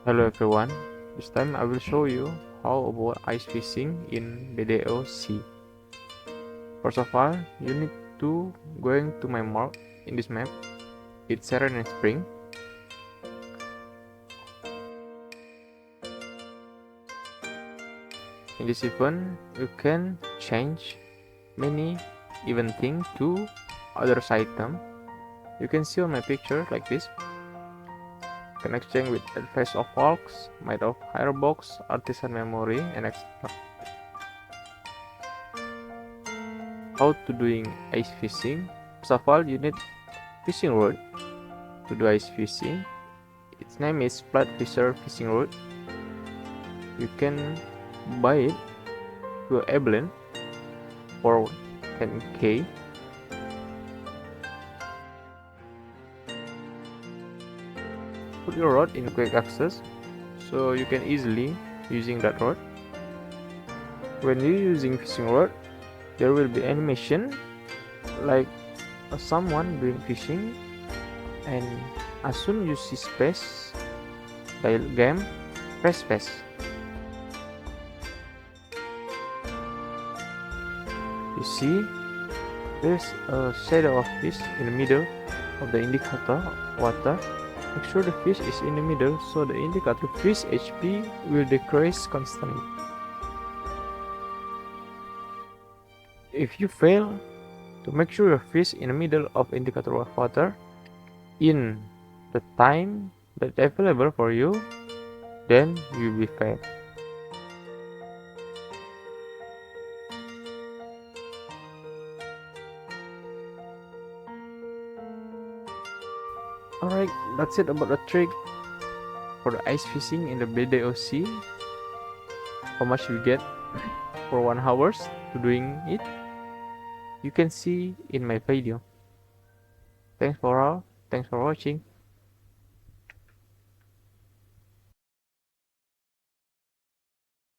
Hello everyone, this time I will show you how about ice fishing in BDO Sea. First of all, you need to going to my mark in this map. It's Serene Spring. In this event, you can change many event thing to others item. You can see on my picture like this. Can exchange with Advice of Walks, Made of Firebox, Artisan Memory, and etc. How to doing ice fishing? First of all, you need fishing rod to do ice fishing. Its name is Splat fishing rod. You can buy it to Evelyn for 10k. Put your rod in quick access so you can easily using that rod. When you're using fishing rod, there will be animation like someone doing fishing, and as soon you see space by game, press space. You see there's a shadow of fish in the middle of the indicator water. Make sure the fish is in the middle so the indicator fish HP will decrease constantly. If you fail to make sure your fish in the middle of indicator of water in the time that's available for you, then you will fail. Alright, that's it about the trick for the ice fishing in the BDOC. How much you get for 1 hour to doing it, you can see in my video. Thanks for watching.